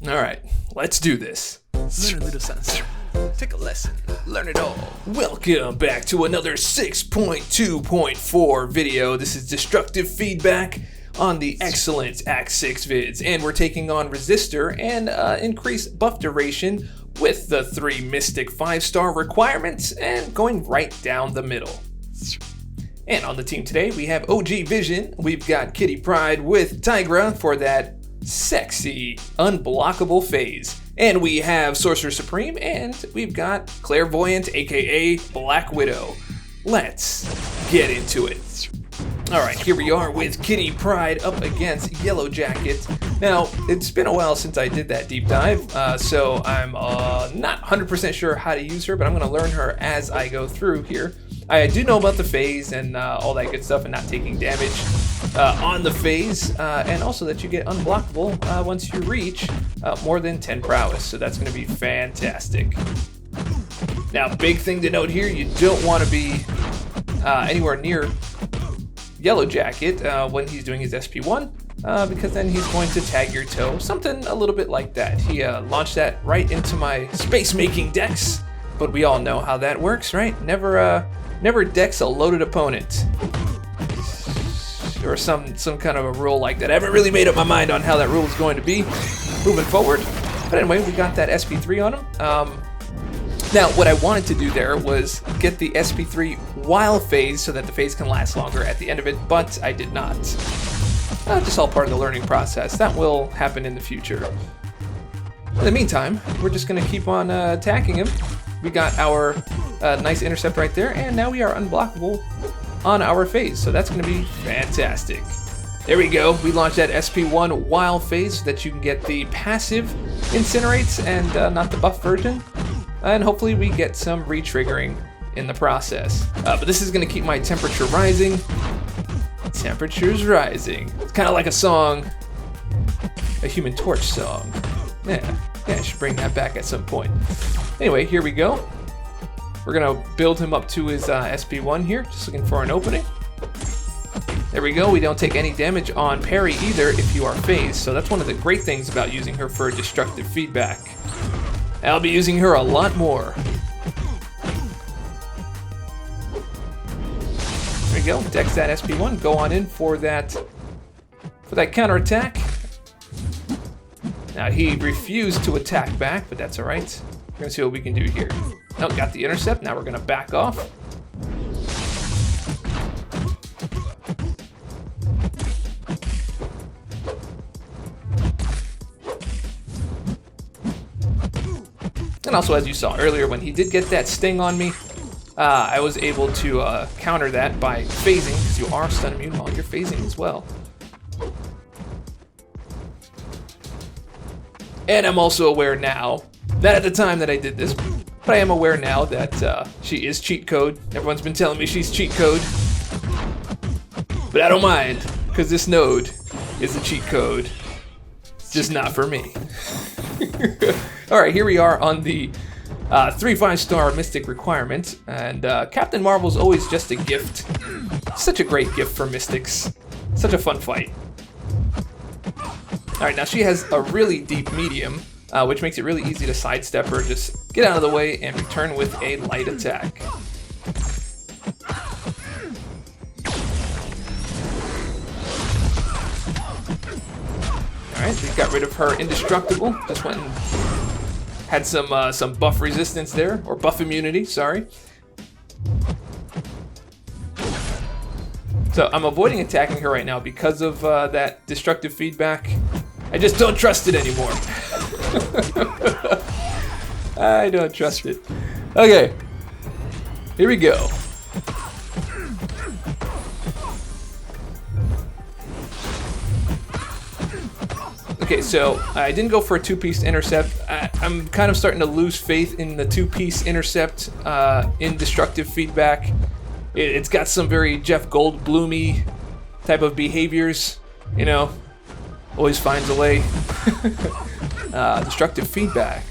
Alright, let's do this. Learn a little something. Take a lesson. Learn it all. Welcome back to another 6.2.4 video. This is Destructive Feedback on the excellent Act 6 vids. And we're taking on Resistor and increased buff duration with the 3 Mystic 5-star requirements and going right down the middle. And on the team today, we have OG Vision. We've got Kitty Pryde with Tigra for that sexy, unblockable phase. And we have Sorcerer Supreme, and we've got Clairvoyant, aka Black Widow. Let's get into it. Alright, here we are with Kitty Pryde up against Yellow Jacket. Now, it's been a while since I did that deep dive, so I'm not 100% sure how to use her, but I'm going to learn her as I go through here. I do know about the phase and all that good stuff and not taking damage on the phase, and also that you get unblockable once you reach more than 10 prowess, so that's going to be fantastic. Now, big thing to note here, you don't want to be anywhere near Yellow Jacket when he's doing his SP1, because then he's going to tag your toe, something a little bit like that. He launched that right into my space-making decks, but we all know how that works, right? Never decks a loaded opponent. Or some kind of a rule like that. I haven't really made up my mind on how that rule is going to be moving forward. But anyway, we got that SP3 on him. Now, what I wanted to do there was get the SP3 while phase so that the phase can last longer at the end of it, but I did not. Just all part of the learning process. That will happen in the future. In the meantime, we're just going to keep on attacking him. We got our nice intercept right there, and now we are unblockable on our phase, so that's going to be fantastic. There we go. We launched that SP1 while phase so that you can get the passive incinerates and not the buff version, and hopefully we get some re-triggering in the process. But this is going to keep my temperature rising. Temperature's rising. It's kind of like a song, a Human Torch song. Yeah, I should bring that back at some point. Anyway, here we go. We're gonna build him up to his SP1 here, just looking for an opening. There we go, we don't take any damage on parry either if you are phased, so that's one of the great things about using her for destructive feedback. I'll be using her a lot more. There we go, dex that SP1, go on in for that counterattack. Now he refused to attack back, but that's alright. We're gonna see what we can do here. Oh, got the intercept. Now we're gonna back off. And also, as you saw earlier, when he did get that sting on me, I was able to counter that by phasing, because you are stun immune while you're phasing as well. And I'm also aware now, not at the time that I did this, but I am aware now that she is cheat code. Everyone's been telling me she's cheat code. But I don't mind, because this node is a cheat code. It's just not for me. Alright, here we are on the 3 5-star Mystic requirement. And Captain Marvel's always just a gift. Such a great gift for Mystics. Such a fun fight. Alright, now she has a really deep medium, which makes it really easy to sidestep her. Just get out of the way and return with a light attack. Alright, we got rid of her indestructible. Just went and had some buff resistance there, or buff immunity, sorry. So I'm avoiding attacking her right now because of that destructive feedback. I just don't trust it anymore. I don't trust it. Okay, here we go. Okay, so I didn't go for a 2-piece intercept. I'm kind of starting to lose faith in the 2-piece intercept in destructive feedback. It's got some very Jeff Goldblum-y type of behaviors, you know. Always finds a way. Destructive feedback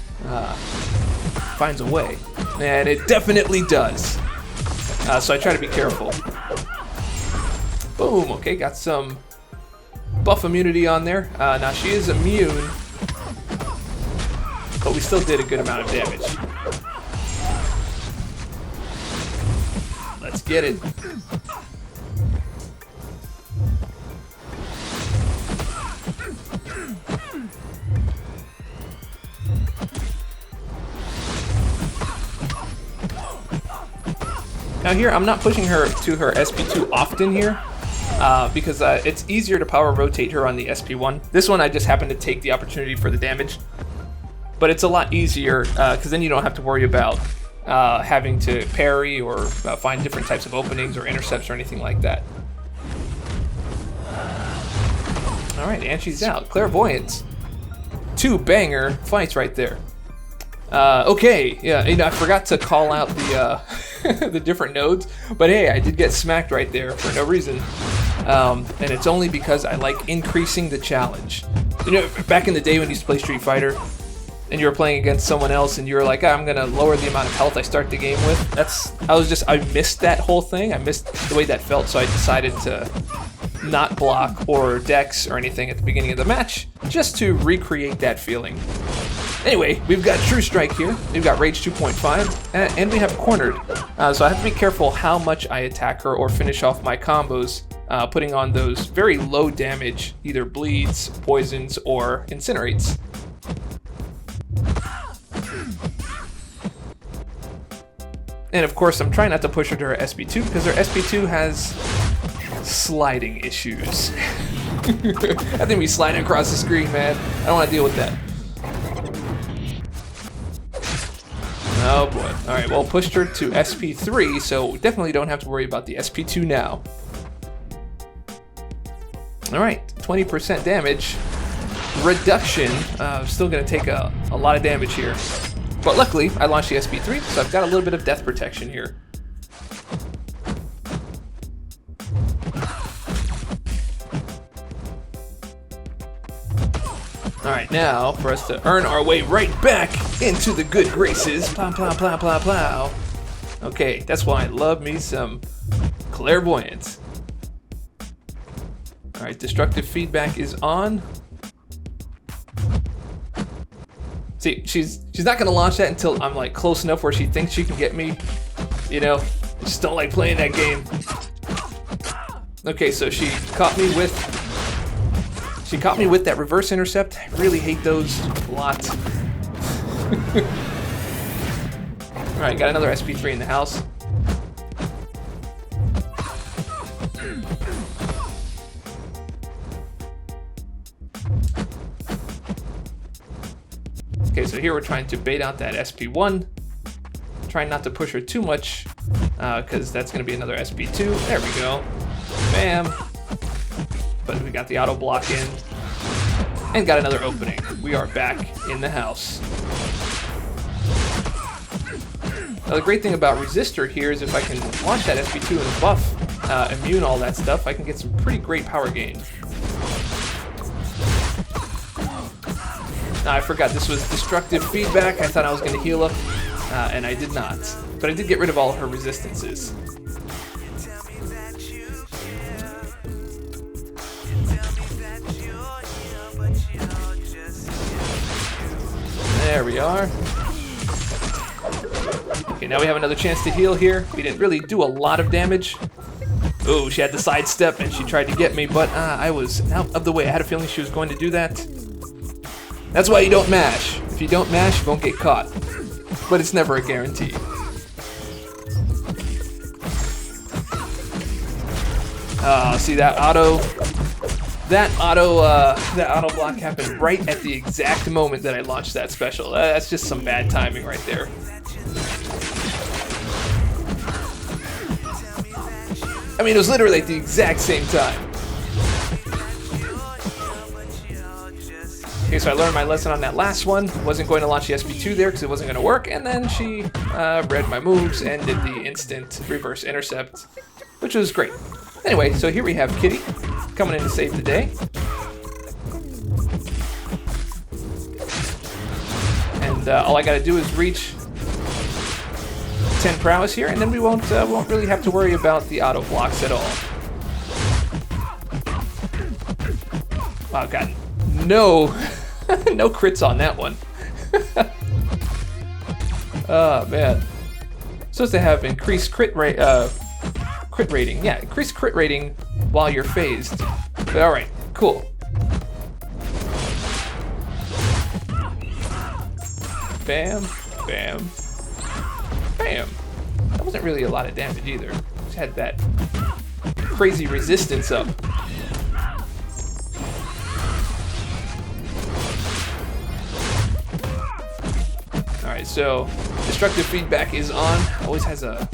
finds a way, and it definitely does. So I try to be careful. Boom. Okay, got some buff immunity on there. Now she is immune but we still did a good amount of damage. Let's get it. Now here, I'm not pushing her to her SP2 often here, because it's easier to power rotate her on the SP1. This one I just happened to take the opportunity for the damage, but it's a lot easier because then you don't have to worry about having to parry or find different types of openings or intercepts or anything like that. All right, and she's out. Clairvoyance. 2 banger fights right there. Okay, yeah, I forgot to call out the the different nodes, but hey, I did get smacked right there for no reason. And it's only because I like increasing the challenge. You know, back in the day when you used to play Street Fighter, and you were playing against someone else, and you were like, I'm gonna lower the amount of health I start the game with. I missed that whole thing. I missed the way that felt, so I decided to not block or dex or anything at the beginning of the match, just to recreate that feeling. Anyway, we've got True Strike here, we've got Rage 2.5, and we have Cornered. So I have to be careful how much I attack her or finish off my combos, putting on those very low damage, either bleeds, poisons, or incinerates. And of course, I'm trying not to push her to her SP2, because her SP2 has sliding issues. I think we slide across the screen, man. I don't want to deal with that. Oh boy. Alright, well, pushed her to SP3, so definitely don't have to worry about the SP2 now. Alright, 20% damage. Reduction. Still going to take a lot of damage here. But luckily, I launched the SP3, so I've got a little bit of death protection here. Alright, now for us to earn our way right back into the good graces. Plow, plow, plow, plow, plow. Okay, that's why I love me some Clairvoyance. Alright, destructive feedback is on. See, she's not gonna launch that until I'm like close enough where she thinks she can get me. You know, I just don't like playing that game. Okay, so she caught me with that reverse intercept. I really hate those a lot. Alright, got another SP3 in the house. Okay, so here we're trying to bait out that SP1. Trying not to push her too much, because that's going to be another SP2. There we go. Bam. But we got the auto block in. And got another opening. We are back in the house. Now the great thing about Resistor here is if I can launch that SP2 and buff, immune, all that stuff, I can get some pretty great power gain. Now I forgot this was destructive feedback. I thought I was going to heal up, and I did not. But I did get rid of all her resistances. There we are. Okay, now we have another chance to heal here. We didn't really do a lot of damage. Oh, she had the sidestep and she tried to get me, but I was out of the way. I had a feeling she was going to do that. That's why you don't mash. If you don't mash, you won't get caught. But it's never a guarantee. See that auto? That auto block happened right at the exact moment that I launched that special. That's just some bad timing right there. I mean, it was literally at the exact same time. Okay, so I learned my lesson on that last one. Wasn't going to launch the SP2 there because it wasn't going to work, and then she read my moves and did the instant reverse intercept, which was great. Anyway, so here we have Kitty coming in to save the day. And all I gotta do is reach 10 prowess here, and then we won't really have to worry about the auto blocks at all. Wow, got no, no crits on that one. Oh man. Supposed to have increased crit rating. Yeah, increased crit rating while you're phased. But all right, cool. Bam, bam, bam. That wasn't really a lot of damage either. Just had that crazy resistance up. Alright, so destructive feedback is on. Always has a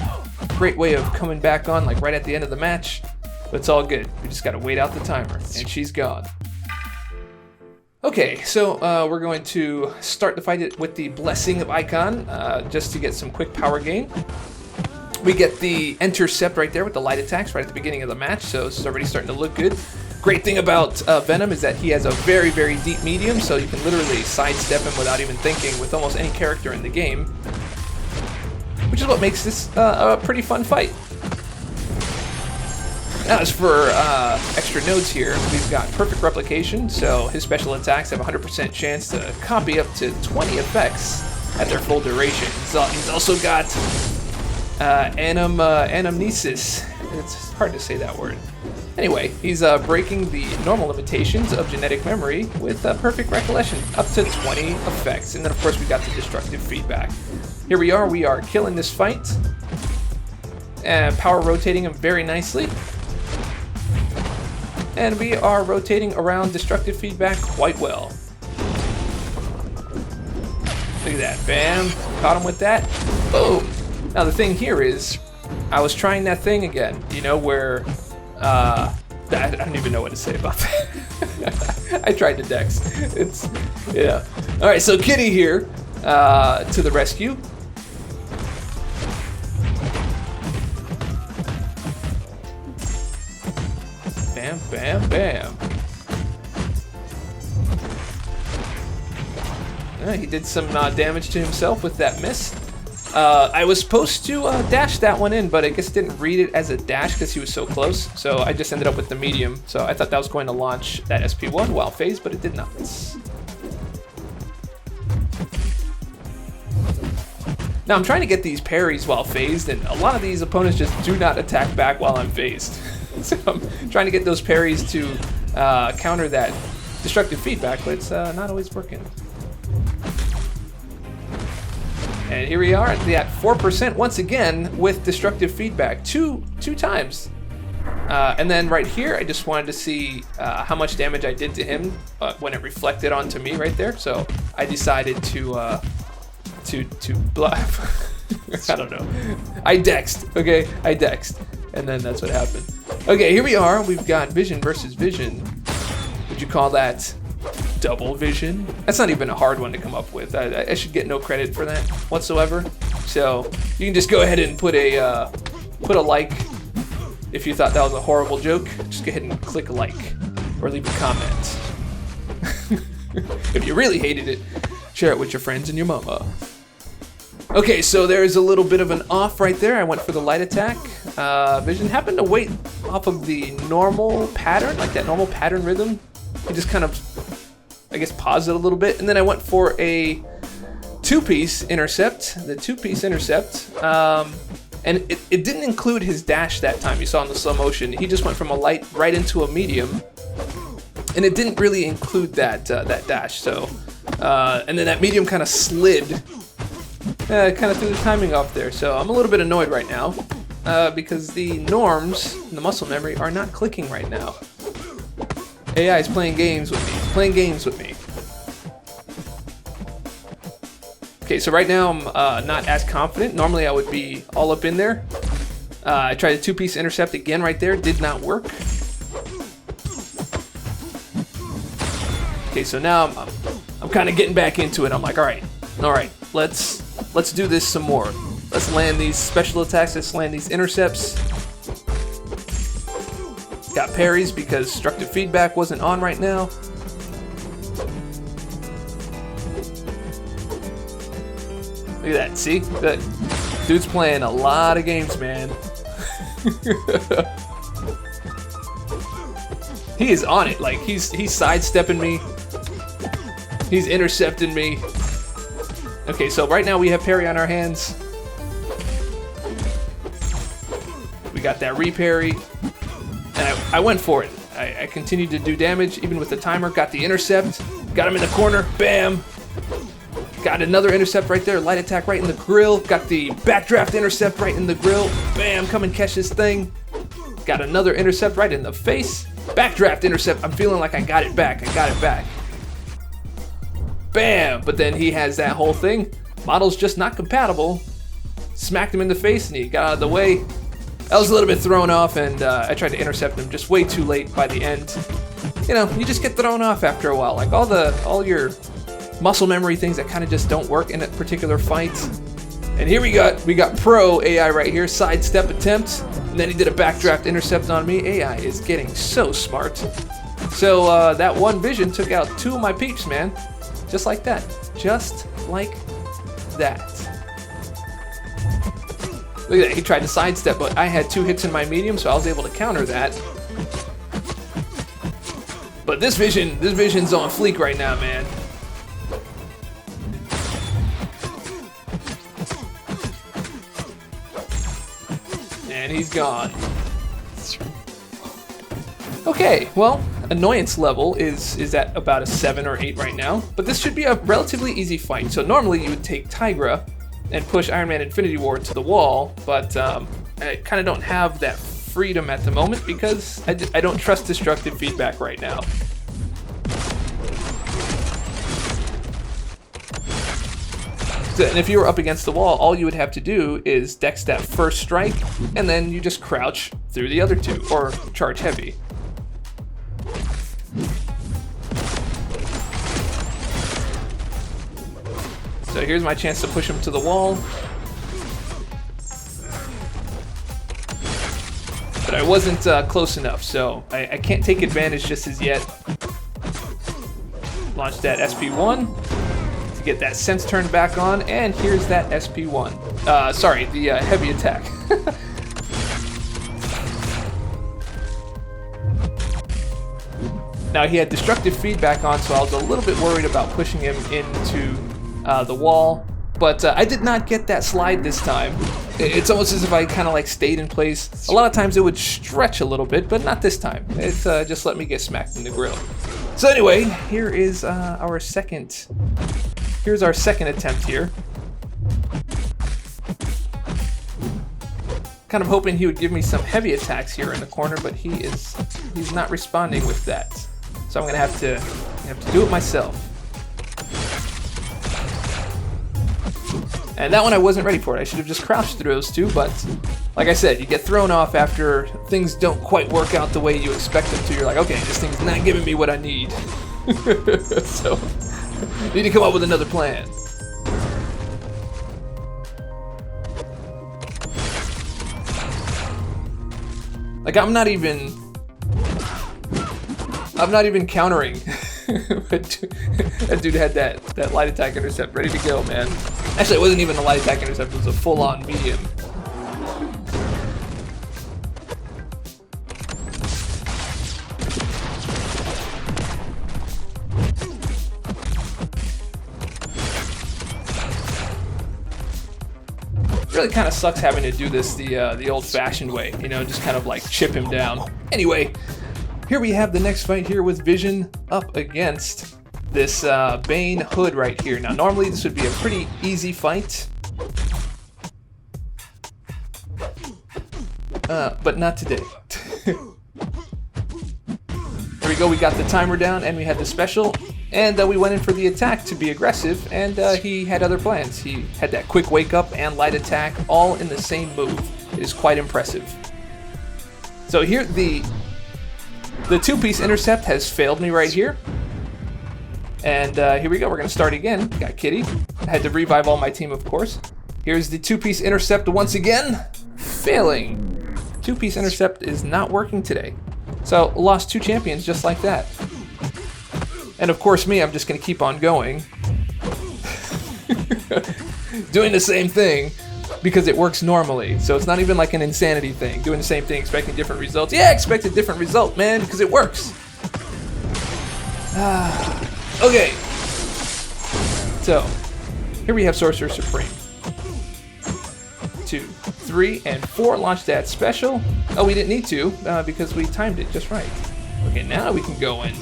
great way of coming back on, like right at the end of the match. But it's all good. We just gotta wait out the timer, and she's gone. Okay, so we're going to start the fight with the Blessing of Icon, just to get some quick power gain. We get the Intercept right there with the light attacks right at the beginning of the match, so this is already starting to look good. Great thing about Venom is that he has a very, very deep medium, so you can literally sidestep him without even thinking with almost any character in the game, which is what makes this a pretty fun fight. Now, as for extra notes here, we've got Perfect Replication, so his special attacks have a 100% chance to copy up to 20 effects at their full duration. He's also got Anamnesis. It's hard to say that word. Anyway, he's breaking the normal limitations of genetic memory with Perfect Recollection, up to 20 effects. And then, of course, we got the destructive feedback. Here we are killing this fight. And power rotating him very nicely. And we are rotating around destructive feedback quite well. Look at that, bam, caught him with that, boom. Now the thing here is, I was trying that thing again, you know, where, I don't even know what to say about that. I tried to dex, yeah. All right, so Kitty here, to the rescue. Bam, bam, bam. He did some damage to himself with that miss. I was supposed to dash that one in, but I guess didn't read it as a dash because he was so close. So I just ended up with the medium. So I thought that was going to launch that SP1 while phased, but it did not. Now I'm trying to get these parries while phased, and a lot of these opponents just do not attack back while I'm phased. So I'm trying to get those parries to counter that destructive feedback, but it's not always working. And here we are at 4% once again with destructive feedback, two times. And then right here, I just wanted to see how much damage I did to him when it reflected onto me right there. So I decided to bluff. I don't know. I dexed, okay? I dexed. And then that's what happened. Okay, here we are. We've got vision versus vision. Would you call that double vision? That's not even a hard one to come up with. I should get no credit for that whatsoever. So you can just go ahead and put a like if you thought that was a horrible joke. Just go ahead and click like or leave a comment. If you really hated it, share it with your friends and your mama. Okay, so there's a little bit of an off right there. I went for the light attack. Vision happened to wait off of the normal pattern, like that normal pattern rhythm. He just kind of, I guess, paused it a little bit. And then I went for a two-piece intercept, the two-piece intercept. And it didn't include his dash that time. You saw in the slow motion. He just went from a light right into a medium. And it didn't really include that dash. So, and then that medium kind of slid. Kind of threw the timing off there, so I'm a little bit annoyed right now because the norms and the muscle memory are not clicking right now. AI is playing games with me, Okay, so right now I'm not as confident. Normally I would be all up in there. I tried a two-piece intercept again right there, did not work. Okay, so now I'm kind of getting back into it. I'm like, all right, let's do this some more. Let's land these special attacks, let's land these intercepts. Got parries because destructive feedback wasn't on right now. Look at that, see? That dude's playing a lot of games, man. He is on it, like he's sidestepping me. He's intercepting me. Okay, so right now we have parry on our hands. We got that re-parry. And I went for it. I continued to do damage, even with the timer. Got the intercept. Got him in the corner. Bam! Got another intercept right there. Light attack right in the grill. Got the backdraft intercept right in the grill. Bam! Come and catch this thing. Got another intercept right in the face. Backdraft intercept. I'm feeling like I got it back. I got it back. Bam! But then he has that whole thing. Model's just not compatible. Smacked him in the face and he got out of the way. I was a little bit thrown off, and I tried to intercept him just way too late by the end. You know, you just get thrown off after a while. Like all your muscle memory things that kind of just don't work in a particular fight. And here we got pro AI right here, sidestep attempt, and then he did a backdraft intercept on me. AI is getting so smart. So that one vision took out 2 of my peeps, man. Just like that. Just like that. Look at that, he tried to sidestep, but I had 2 hits in my medium, so I was able to counter that. But this vision's on fleek right now, man. And he's gone. Okay, well, annoyance level is at about a 7 or 8 right now, but this should be a relatively easy fight. So normally you would take Tigra and push Iron Man Infinity War to the wall, but I kind of don't have that freedom at the moment because I don't trust destructive feedback right now. So, and if you were up against the wall, all you would have to do is dex that first strike, and then you just crouch through the other 2, or charge heavy. So here's my chance to push him to the wall. But I wasn't close enough, so I can't take advantage just as yet. Launch that SP1 to get that sense turned back on, and here's that SP1. Sorry, the heavy attack. Now he had destructive feedback on, so I was a little bit worried about pushing him into the wall, but I did not get that slide this time. It's almost as if I kind of like stayed in place. A lot of times it would stretch a little bit, but not this time. It's just let me get smacked in the grill. So anyway, here is our second. Here's our second attempt here. Kind of hoping he would give me some heavy attacks here in the corner, but he's not responding with that. So I'm gonna have to do it myself. And that one I wasn't ready for it. I should have just crouched through those 2, but like I said, you get thrown off after things don't quite work out the way you expect them to. You're like, okay, this thing's not giving me what I need. So, need to come up with another plan. Like, I'm not even countering. That dude had that light attack intercept ready to go, man. Actually, it wasn't even a light attack intercept, it was a full-on medium. It really kind of sucks having to do this the old-fashioned way, you know, just kind of like chip him down. Anyway, here we have the next fight here with Vision up against this Bane hood right here. Now normally this would be a pretty easy fight, but not today. There we go, we got the timer down and we had the special, and we went in for the attack to be aggressive, and he had other plans. He had that quick wake up and light attack all in the same move. It is quite impressive. So here the 2-piece intercept has failed me right here. And here we go, we're gonna start again. Got Kitty. I had to revive all my team, of course. Here's the 2-piece intercept once again. Failing. 2-piece intercept is not working today. So, lost 2 champions just like that. And of course me, I'm just gonna keep on going. Doing the same thing because it works normally. So it's not even like an insanity thing. Doing the same thing, expecting different results. Yeah, expect a different result, man, because it works. Okay. So, Here we have Sorcerer Supreme. 2, 3, and 4. Launch that special. Oh, we didn't need to because we timed it just right. Okay, now we can go in.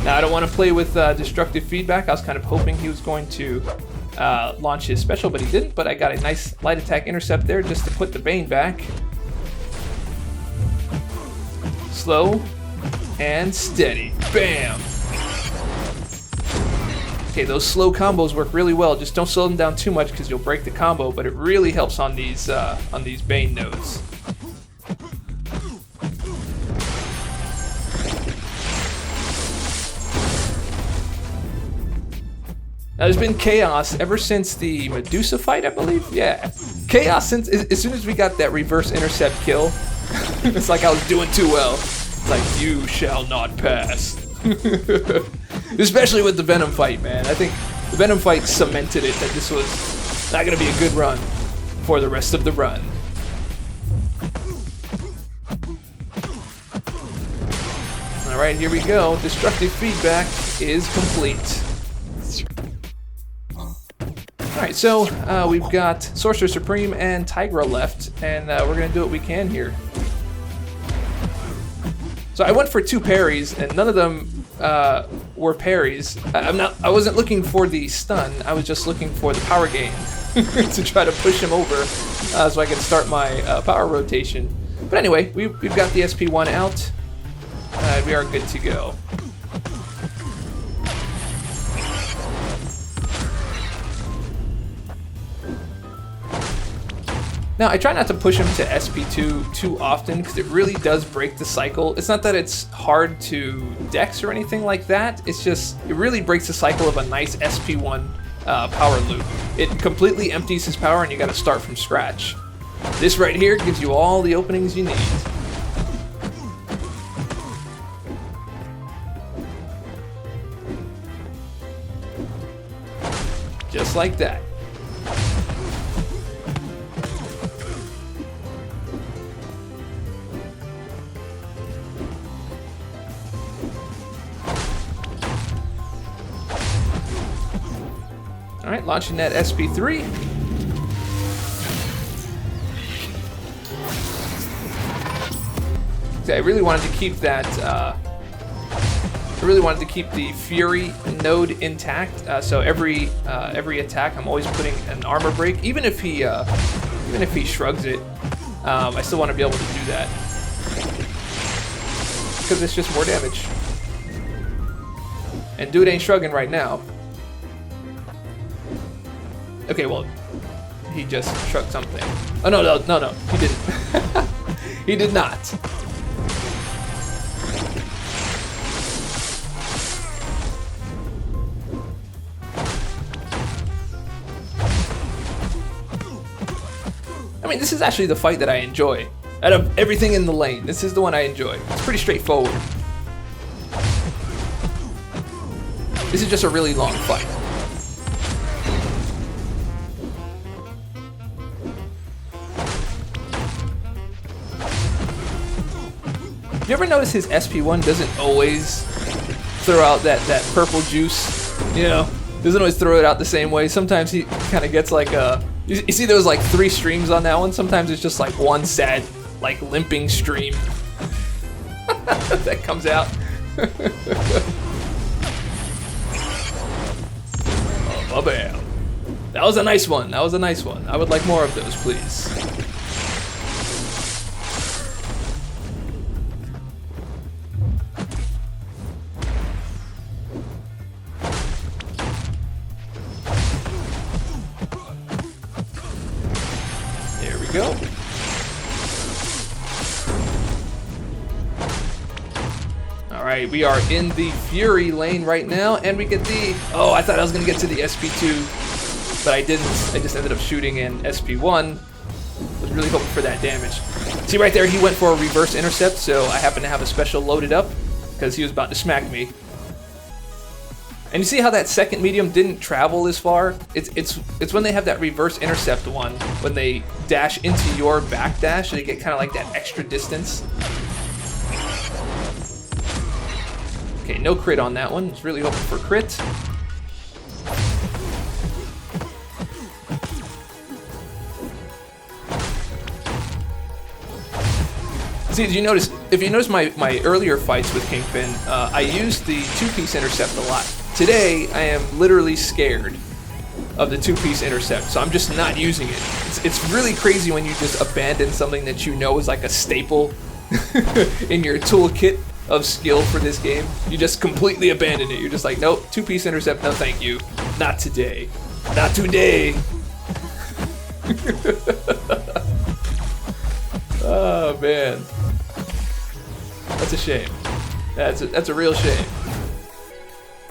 Now, I don't want to play with destructive feedback. I was kind of hoping he was going to launch his special, but he didn't. But I got a nice light attack intercept there just to put the Bane back. Slow and steady. Bam! Okay, those slow combos work really well. Just don't slow them down too much because you'll break the combo, but it really helps on these Bane nodes. Now, there's been chaos ever since the Medusa fight, I believe? Yeah. Chaos since as soon as we got that reverse intercept kill. It's like I was doing too well. It's like, you shall not pass. Especially with the Venom fight, man. I think the Venom fight cemented it that this was not going to be a good run for the rest of the run. Alright, here we go. Destructive feedback is complete. Alright, so we've got Sorcerer Supreme and Tigra left, and we're going to do what we can here. So I went for 2 parries, and none of them were parries. I wasn't looking for the stun, I was just looking for the power gain to try to push him over so I can start my power rotation. But anyway, we've got the SP1 out. We are good to go. Now, I try not to push him to SP2 too often because it really does break the cycle. It's not that it's hard to dex or anything like that. It's just, it really breaks the cycle of a nice SP1 power loop. It completely empties his power and you gotta start from scratch. This right here gives you all the openings you need. Just like that. Alright, launching that SP3. So I really wanted to keep that, I really wanted to keep the Fury node intact. So every attack, I'm always putting an armor break, even if he shrugs it. I still want to be able to do that because it's just more damage. And dude ain't shrugging right now. Okay, well, he just shrugged something. Oh, no, he didn't. He did not. I mean, this is actually the fight that I enjoy. Out of everything in the lane, this is the one I enjoy. It's pretty straightforward. This is just a really long fight. You ever notice his SP1 doesn't always throw out that purple juice? You know, doesn't always throw it out the same way. Sometimes he kind of gets like a... You see there was like 3 streams on that one? Sometimes it's just like one sad, like limping stream that comes out. Oh, bam. That was a nice one. That was a nice one. I would like more of those, please. Go. Alright, we are in the Fury lane right now, and we get the... Oh, I thought I was going to get to the SP2, but I didn't. I just ended up shooting in SP1. Was really hoping for that damage. See right there, he went for a reverse intercept, so I happen to have a special loaded up, because he was about to smack me. And you see how that second medium didn't travel as far? It's when they have that reverse intercept one, when they dash into your back dash, they get kind of like that extra distance. Okay, no crit on that one. Was really hoping for crit. See, did you notice? If you notice my earlier fights with Kingpin, I used the 2-piece intercept a lot. Today, I am literally scared of the 2-piece intercept, so I'm just not using it. It's really crazy when you just abandon something that you know is like a staple in your toolkit of skill for this game. You just completely abandon it. You're just like, nope, 2-piece intercept, no thank you. Not today. Not today. Oh man. That's a shame. That's a real shame.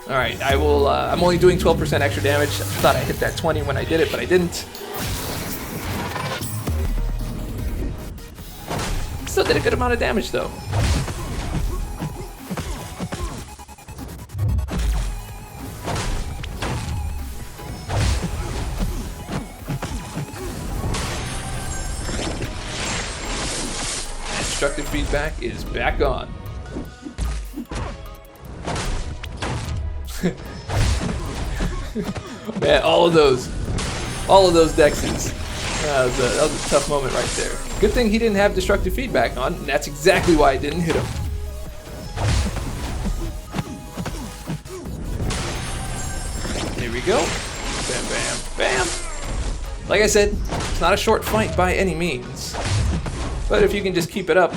Alright, I will, I'm only doing 12% extra damage. I thought I hit that 20 when I did it, but I didn't. Still did a good amount of damage though. Destructive feedback is back on. Man, all of those dexes. That was a tough moment right there. Good thing he didn't have destructive feedback on, and that's exactly why I didn't hit him. Here we go. Bam, bam, bam. Like I said, it's not a short fight by any means. But if you can just keep it up,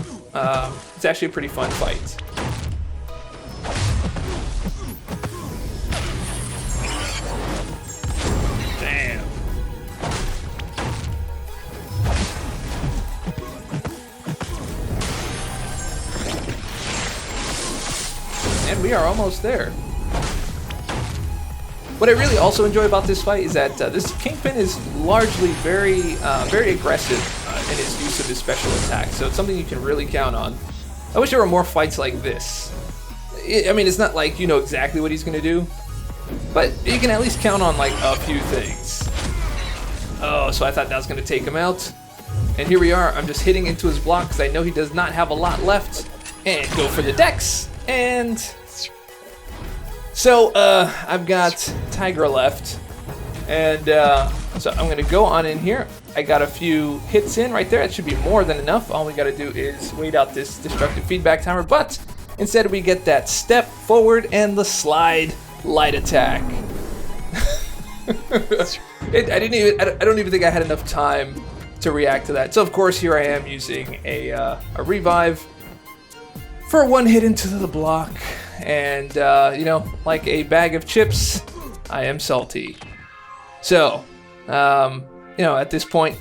it's actually a pretty fun fight. Damn. And we are almost there. What I really also enjoy about this fight is that this Kingpin is largely very aggressive in his use of his special attacks, so it's something you can really count on. I wish there were more fights like this. I mean, it's not like you know exactly what he's going to do, but you can at least count on like a few things. Oh, so I thought that was going to take him out. And here we are, I'm just hitting into his block because I know he does not have a lot left. And go for the dex, and... So, I've got Tigra left, and so I'm gonna go on in here. I got a few hits in right there. That should be more than enough. All we gotta do is wait out this destructive feedback timer, but instead we get that step forward and the slide light attack. I don't even think I had enough time to react to that. So of course here I am using a revive for one hit into the block. And, you know, like a bag of chips, I am salty. So, you know, at this point,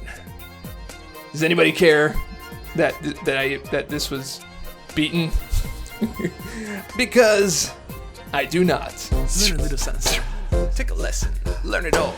does anybody care that this was beaten? Because I do not. Learn a little something. Take a lesson. Learn it all.